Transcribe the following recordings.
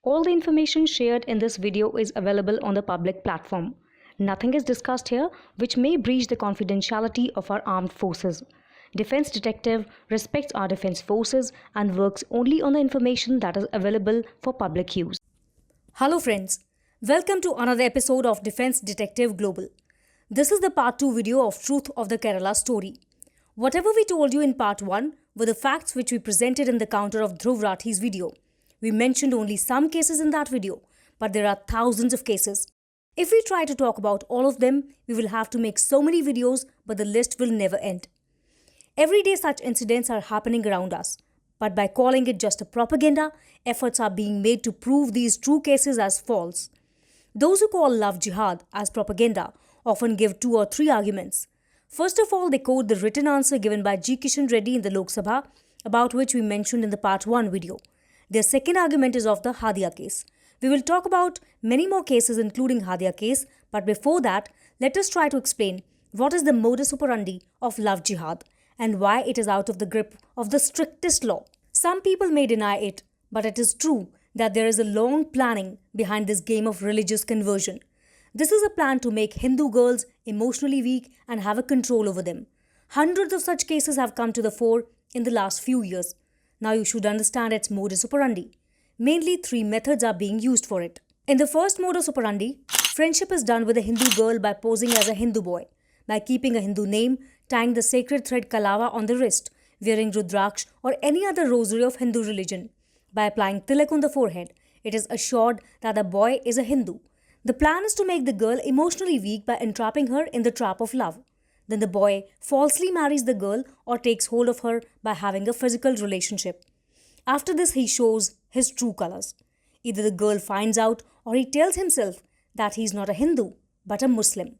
All the information shared in this video is available on the public platform. Nothing is discussed here which may breach the confidentiality of our armed forces. Defense Detective respects our defense forces and works only on the information that is available for public use. Hello friends, welcome to another episode of Defense Detective Global. This is the part 2 video of Truth of the Kerala story. Whatever we told you in part 1 were the facts which we presented in the counter of Dhruv Rathi's video. We mentioned only some cases in that video, but there are thousands of cases. If we try to talk about all of them, we will have to make so many videos, but the list will never end. Every day such incidents are happening around us, but by calling it just a propaganda, efforts are being made to prove these true cases as false. Those who call love jihad as propaganda often give 2 or 3 arguments. First of all, they quote the written answer given by G. Kishan Reddy in the Lok Sabha, about which we mentioned in the part 1 video. Their second argument is of the Hadia case. We will talk about many more cases including Hadia case, but before that, let us try to explain what is the modus operandi of love jihad and why it is out of the grip of the strictest law. Some people may deny it, but it is true that there is a long planning behind this game of religious conversion. This is a plan to make Hindu girls emotionally weak and have a control over them. Hundreds of such cases have come to the fore in the last few years. Now you should understand its modus operandi. Mainly 3 methods are being used for it. In the first modus operandi, friendship is done with a Hindu girl by posing as a Hindu boy, by keeping a Hindu name, tying the sacred thread kalava on the wrist, wearing rudraksh or any other rosary of Hindu religion. By applying tilak on the forehead, it is assured that the boy is a Hindu. The plan is to make the girl emotionally weak by entrapping her in the trap of love. Then the boy falsely marries the girl or takes hold of her by having a physical relationship. After this, he shows his true colors. Either the girl finds out or he tells himself that he is not a Hindu but a Muslim.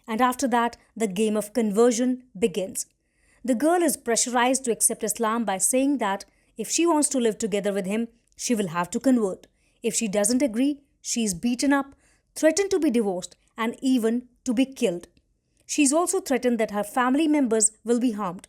And after that, the game of conversion begins. The girl is pressurized to accept Islam by saying that if she wants to live together with him, she will have to convert. If she doesn't agree, she is beaten up, threatened to be divorced, and even to be killed. She is also threatened that her family members will be harmed.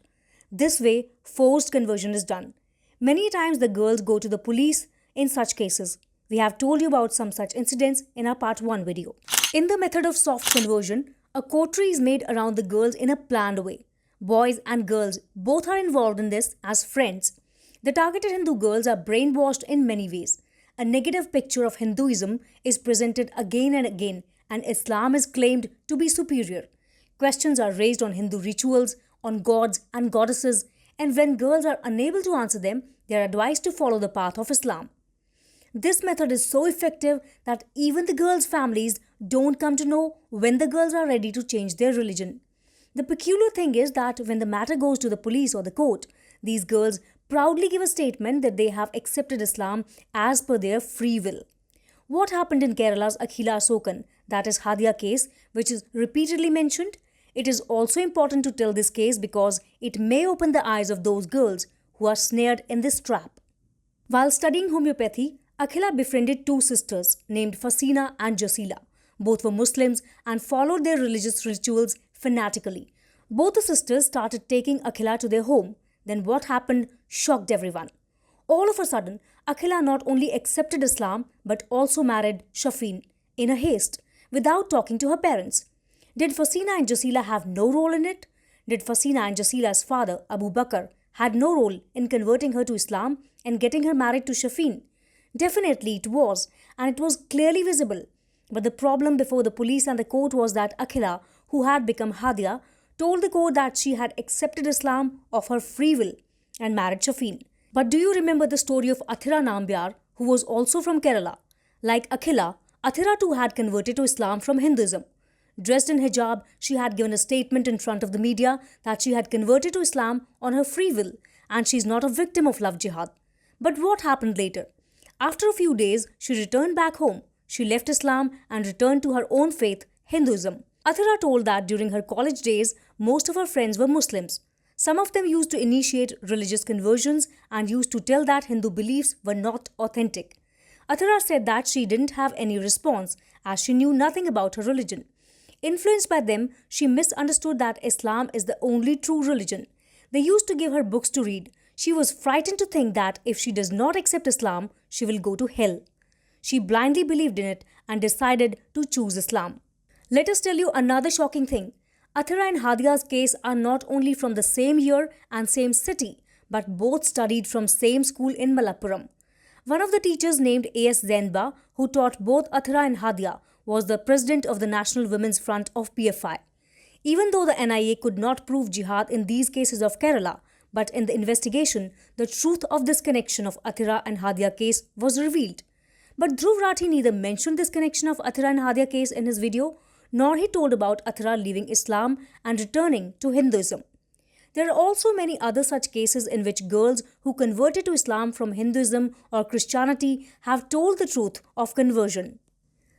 This way, forced conversion is done. Many times the girls go to the police in such cases. We have told you about some such incidents in our part 1 video. In the method of soft conversion, a coterie is made around the girls in a planned way. Boys and girls both are involved in this as friends. The targeted Hindu girls are brainwashed in many ways. A negative picture of Hinduism is presented again and again, and Islam is claimed to be superior. Questions are raised on Hindu rituals, on gods and goddesses, and when girls are unable to answer them, they are advised to follow the path of Islam. This method is so effective that even the girls' families don't come to know when the girls are ready to change their religion. The peculiar thing is that when the matter goes to the police or the court, these girls proudly give a statement that they have accepted Islam as per their free will. What happened in Kerala's Akhila Asokan, that is Hadia case, which is repeatedly mentioned? It is also important to tell this case because it may open the eyes of those girls who are snared in this trap. While studying homeopathy, Akhila befriended 2 sisters named Fasina and Jasila. Both were Muslims and followed their religious rituals fanatically. Both the sisters started taking Akhila to their home. Then what happened shocked everyone. All of a sudden, Akhila not only accepted Islam but also married Shafin in a haste without talking to her parents. Did Fasina and Jasila have no role in it? Did Fasina and Jasila's father, Abu Bakr, had no role in converting her to Islam and getting her married to Shafin? Definitely it was, and it was clearly visible. But the problem before the police and the court was that Akhila, who had become Hadia, told the court that she had accepted Islam of her free will and married Shafin. But do you remember the story of Athira Nambyar, who was also from Kerala? Like Akhila, Athira too had converted to Islam from Hinduism. Dressed in hijab, she had given a statement in front of the media that she had converted to Islam on her free will and she is not a victim of love jihad. But what happened later? After a few days, she returned back home. She left Islam and returned to her own faith, Hinduism. Athira told that during her college days, most of her friends were Muslims. Some of them used to initiate religious conversions and used to tell that Hindu beliefs were not authentic. Athira said that she didn't have any response as she knew nothing about her religion. Influenced by them, she misunderstood that Islam is the only true religion. They used to give her books to read. She was frightened to think that if she does not accept Islam, she will go to hell. She blindly believed in it and decided to choose Islam. Let us tell you another shocking thing. Athira and Hadia's case are not only from the same year and same city, but both studied from same school in Malappuram. One of the teachers named A.S. Zainba, who taught both Athira and Hadia, was the president of the National Women's Front of PFI. Even though the NIA could not prove jihad in these cases of Kerala, but in the investigation, the truth of this connection of Athira and Hadia case was revealed. But Dhruv Rathi neither mentioned this connection of Athira and Hadia case in his video, nor he told about Athira leaving Islam and returning to Hinduism. There are also many other such cases in which girls who converted to Islam from Hinduism or Christianity have told the truth of conversion.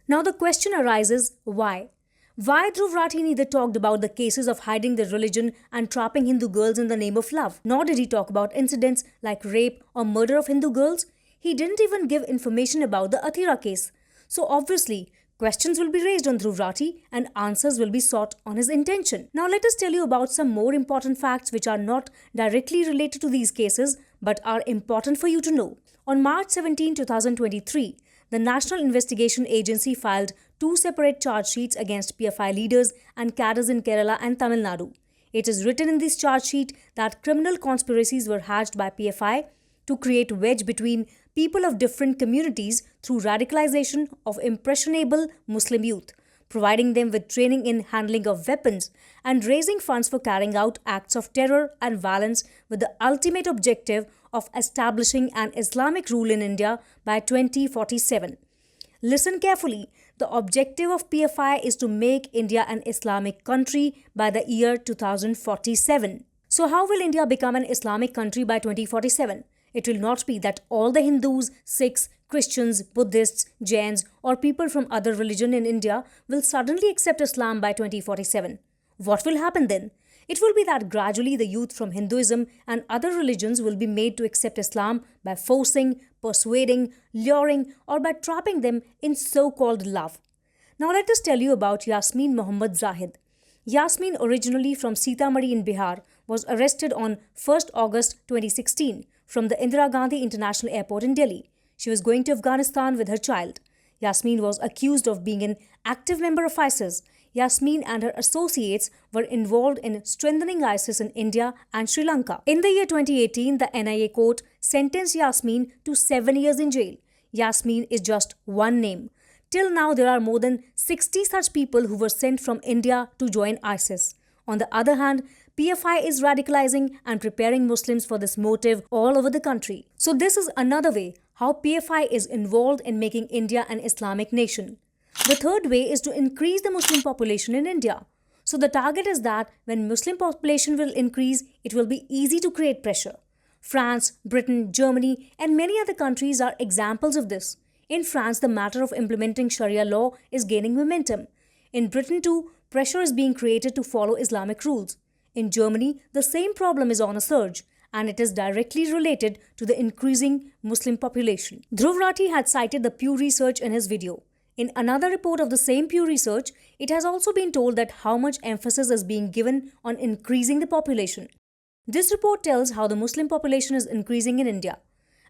Now the question arises, why? Why Dhruv Rathi neither talked about the cases of hiding their religion and trapping Hindu girls in the name of love, nor did he talk about incidents like rape or murder of Hindu girls? He didn't even give information about the Athira case. So obviously, questions will be raised on Dhruv Rathi and answers will be sought on his intention. Now let us tell you about some more important facts which are not directly related to these cases but are important for you to know. On March 17, 2023, the National Investigation Agency filed 2 separate charge sheets against PFI leaders and cadres in Kerala and Tamil Nadu. It is written in this charge sheet that criminal conspiracies were hatched by PFI to create wedge between people of different communities through radicalization of impressionable Muslim youth, providing them with training in handling of weapons and raising funds for carrying out acts of terror and violence with the ultimate objective of establishing an Islamic rule in India by 2047. Listen carefully. The objective of PFI is to make India an Islamic country by the year 2047. So how will India become an Islamic country by 2047? It will not be that all the Hindus, Sikhs, Christians, Buddhists, Jains or people from other religion in India will suddenly accept Islam by 2047. What will happen then? It will be that gradually the youth from Hinduism and other religions will be made to accept Islam by forcing, persuading, luring or by trapping them in so-called love. Now let us tell you about Yasmin Mohammad Zahid. Yasmin, originally from Sitamarhi in Bihar, was arrested on 1st August 2016 from the Indira Gandhi International Airport in Delhi. She was going to Afghanistan with her child. Yasmin was accused of being an active member of ISIS. Yasmin and her associates were involved in strengthening ISIS in India and Sri Lanka. In the year 2018, the NIA court sentenced Yasmin to 7 years in jail. Yasmin is just one name. Till now, there are more than 60 such people who were sent from India to join ISIS. On the other hand, PFI is radicalizing and preparing Muslims for this motive all over the country. So this is another way how PFI is involved in making India an Islamic nation. The third way is to increase the Muslim population in India. So the target is that when Muslim population will increase, it will be easy to create pressure. France, Britain, Germany and many other countries are examples of this. In France, the matter of implementing Sharia law is gaining momentum. In Britain too, pressure is being created to follow Islamic rules. In Germany, the same problem is on a surge, and it is directly related to the increasing Muslim population. Dhruv Rathi had cited the Pew Research in his video. In another report of the same Pew Research, it has also been told that how much emphasis is being given on increasing the population. This report tells how the Muslim population is increasing in India.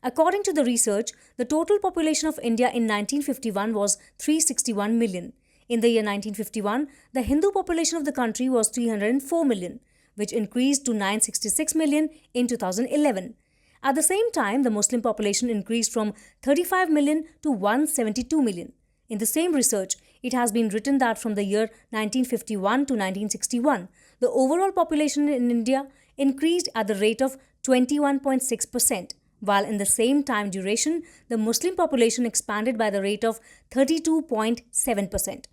According to the research, the total population of India in 1951 was 361 million. In the year 1951, the Hindu population of the country was 304 million, which increased to 966 million in 2011. At the same time, the Muslim population increased from 35 million to 172 million. In the same research, it has been written that from the year 1951 to 1961, the overall population in India increased at the rate of 21.6%, while in the same time duration, the Muslim population expanded by the rate of 32.7%.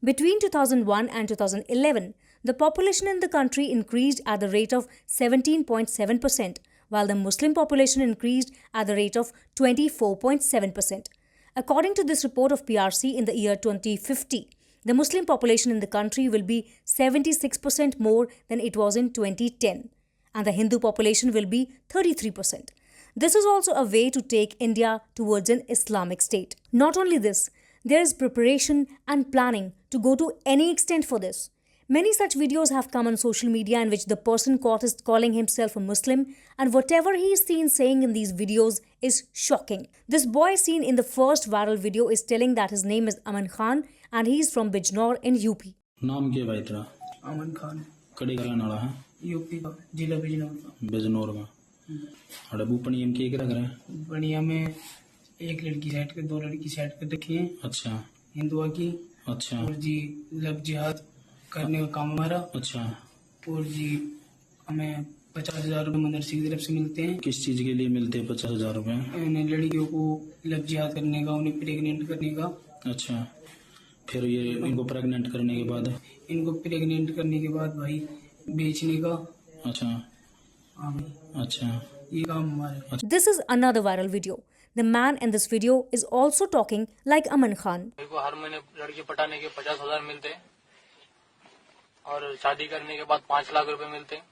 Between 2001 and 2011, the population in the country increased at the rate of 17.7%, while the Muslim population increased at the rate of 24.7%. According to this report of PRC, in the year 2050, the Muslim population in the country will be 76% more than it was in 2010, and the Hindu population will be 33%. This is also a way to take India towards an Islamic state. Not only this, there is preparation and planning to go to any extent for this. Many such videos have come on social media in which the person caught is calling himself a Muslim, and whatever he is seen saying in these videos is shocking. This boy seen in the first viral video is telling that his name is Aman Khan and he is from Bijnor in UP. नाम क्या भाई तेरा? अमन खान, कड़ी का रहने वाला है? UP का, जिला बिजनौर का। बिजनौर का। और अबू पनियम के रख रहे हैं? बढ़िया में एक लड़की साइड के, दो लड़की साइड के रखी है। अच्छा हिंदुआ की। अच्छा और जी लव जिहाद करने का काम हमारा। अच्छा। और जी हमें 50,000 रुपये मदरसे की तरफ से मिलते हैं। किस चीज के लिए मिलते हैं 50,000 रुपए? उन्हें लड़कियों को लव जिहाद करने का, उन्हें प्रेग्नेंट करने का। अच्छा, फिर ये इनको प्रेग्नेंट करने के बाद? इनको प्रेग्नेंट करने के बाद भाई बेचने का। अच्छा। हाँ भाई, अच्छा। ये काम हमारे। This is another viral video. The man in this video is also talking like Aman Khan. मेरे को हर महीने लड़की पटाने के 50,000 मिलते हैं और शादी करने के बाद 5 लाख रुपए मिलते हैं।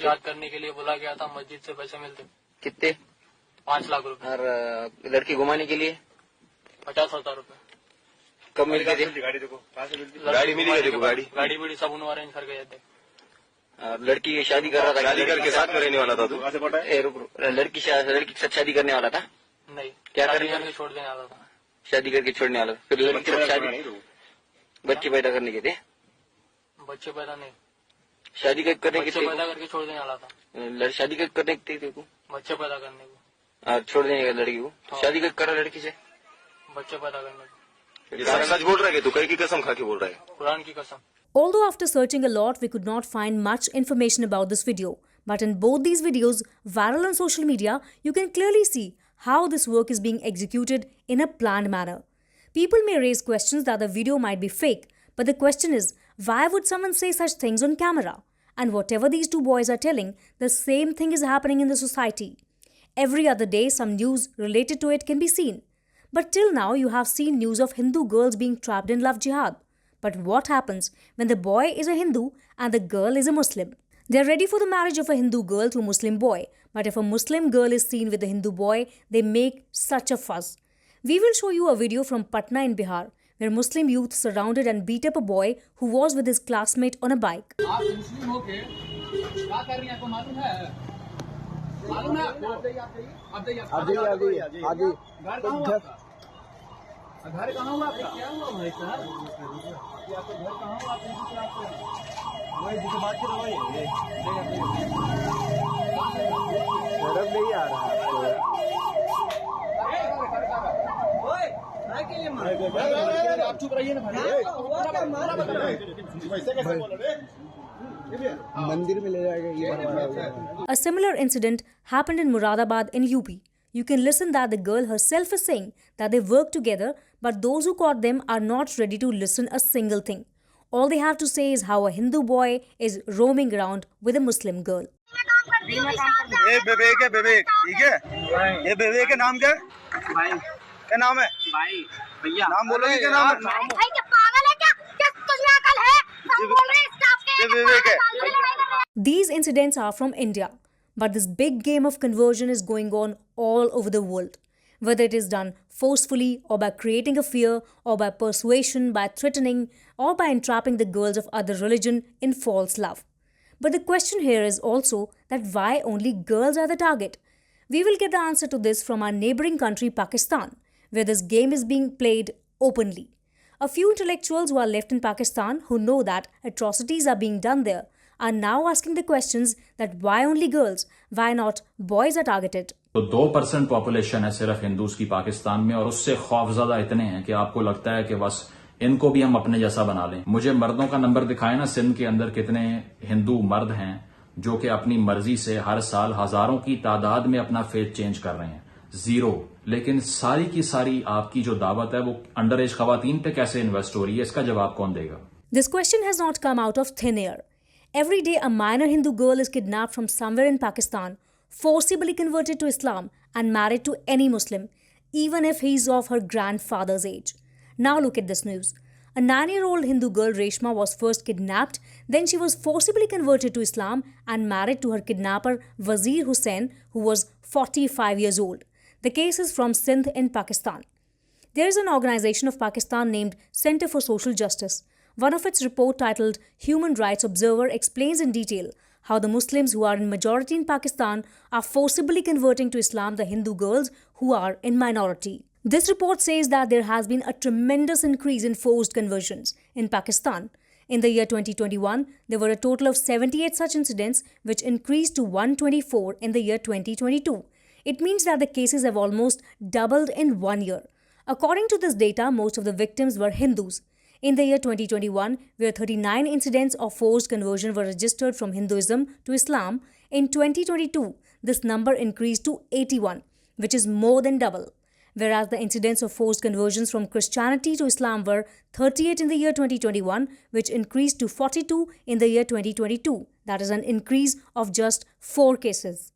याद करने के लिए बोला गया था, मस्जिद से पैसे मिलते हैं। कितने? 5 लाख रुपए। और लड़की घुमाने के लिए 50,000 रुपए। कब मिलते थे? गाड़ी मिली, गाड़ी बड़ी सब उन्होंने अरेंज कर गए थे। और लड़की की शादी कर रहा था? शादी करके साथ में रहने वाला था तू? लड़की के साथ शादी करने वाला था? नहीं, क्या शादी करने करके छोड़ देने वाला था। शादी करके छोड़ने वाला? फिर लड़की के साथ शादी, बच्चे पैदा करने के थे? बच्चे पैदा नहीं, शादी करने के बच्चे पैदा करके छोड़ देने वाला था। शादी करने के थे को बच्चे पैदा करने को। और छोड़ देने का लड़की को? शादी कर रहा लड़की से? बच्चे पैदा करने को। सच बोल रहा है? तू कहीं की कसम खा के बोल रहा है? कुरान की कसम। Although after searching a lot, we could not find much information about this video. But in both these videos, viral on social media, you can clearly see how this work is being executed in a planned manner. People may raise questions that the video might be fake, but the question is, why would someone say such things on camera? And whatever these two boys are telling, the same thing is happening in the society. Every other day, some news related to it can be seen. But till now, you have seen news of Hindu girls being trapped in love jihad. But what happens when the boy is a Hindu and the girl is a Muslim? They are ready for the marriage of a Hindu girl to a Muslim boy, but if a Muslim girl is seen with a Hindu boy, they make such a fuss. We will show you a video from Patna in Bihar, where Muslim youth surrounded and beat up a boy who was with his classmate on a bike. आप मुस्लिम होके क्या कर रही हैं, आपको मालूम है? मालूम है आपको? अब घर कहाँ हुआ आपका? घर कहाँ हुआ आपका? क्या हुआ भाई साहब? आपका घर कहाँ हुआ? वही जिसे बात कर रहा है, शर्म नहीं आ रहा है? आप चुप रहिए ना भाई। मंदिर में ले जाएगा। A similar incident happened in Muradabad in UP. You can listen that the girl herself is saying that they work together, but those who caught them are not ready to listen a single thing. All they have to say is how a Hindu boy is roaming around with a Muslim girl. ये विवेक है, विवेक, ठीक है? ये विवेक है, नाम क्या है? भाई। क्या नाम है? भाई। भैया नाम बोलोगे क्या? नाम भाई क्या पागल है क्या? क्या तुझमें अकल है? हम बोल रहे हैं स्टाफ के। ये विवेक है। These incidents are from India, but this big game of conversion is going on all over the world. Whether it is done forcefully or by creating a fear or by persuasion, by threatening or by entrapping the girls of other religion in false love. But the question here is also that why only girls are the target? We will get the answer to this from our neighboring country Pakistan, where this game is being played openly. A few intellectuals who are left in Pakistan who know that atrocities are being done there are now asking the questions that why only girls, why not boys are targeted. तो 2% population है सिर्फ Hindus की पाकिस्तान में, और उससे खौफजदा इतने हैं कि आपको लगता है कि बस इनको भी हम अपने जैसा बना लें। मुझे मर्दों का नंबर दिखाए ना, सिंध के अंदर कितने हिंदू मर्द हैं जो कि अपनी मर्जी से हर साल हजारों की तादाद में अपना फेथ चेंज कर रहे हैं। 0। लेकिन सारी की सारी आपकी जो दावत है वो अंडर एज खवातीन पे कैसे इन्वेस्ट हो रही है, इसका जवाब कौन देगा? This question has not come out of thin air. Every day a minor Hindu girl is kidnapped from somewhere in Pakistan, forcibly converted to Islam and married to any Muslim, even if he is of her grandfather's age. Now look at this news. A 9-year-old Hindu girl Reshma was first kidnapped, then she was forcibly converted to Islam and married to her kidnapper Wazir Hussain, who was 45 years old. The case is from Sindh in Pakistan. There is an organization of Pakistan named Center for Social Justice. One of its report titled Human Rights Observer explains in detail how the Muslims who are in majority in Pakistan are forcibly converting to Islam the Hindu girls who are in minority. This report says that there has been a tremendous increase in forced conversions in Pakistan. In the year 2021, there were a total of 78 such incidents, which increased to 124 in the year 2022. It means that the cases have almost doubled in 1 year. According to this data, most of the victims were Hindus. In the year 2021, where 39 incidents of forced conversion were registered from Hinduism to Islam, in 2022, this number increased to 81, which is more than double. Whereas the incidents of forced conversions from Christianity to Islam were 38 in the year 2021, which increased to 42 in the year 2022. That is an increase of just 4 cases.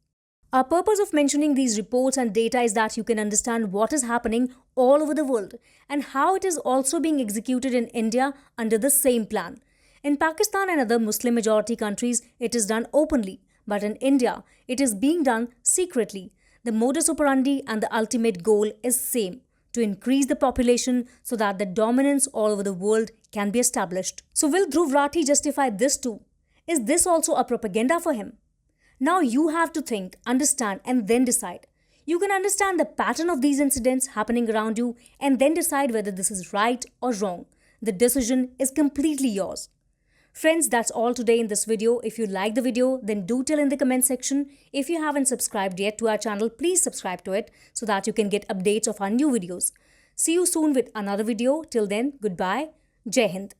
Our purpose of mentioning these reports and data is that you can understand what is happening all over the world and how it is also being executed in India under the same plan. In Pakistan and other Muslim majority countries, it is done openly, but in India, it is being done secretly. The modus operandi and the ultimate goal is same, to increase the population so that the dominance all over the world can be established. So will Dhruv Rathi justify this too? Is this also a propaganda for him? Now you have to think, understand and then decide. You can understand the pattern of these incidents happening around you and then decide whether this is right or wrong. The decision is completely yours. Friends, that's all today in this video. If you like the video, then do tell in the comment section. If you haven't subscribed yet to our channel, please subscribe to it so that you can get updates of our new videos. See you soon with another video. Till then, goodbye. Jai Hind.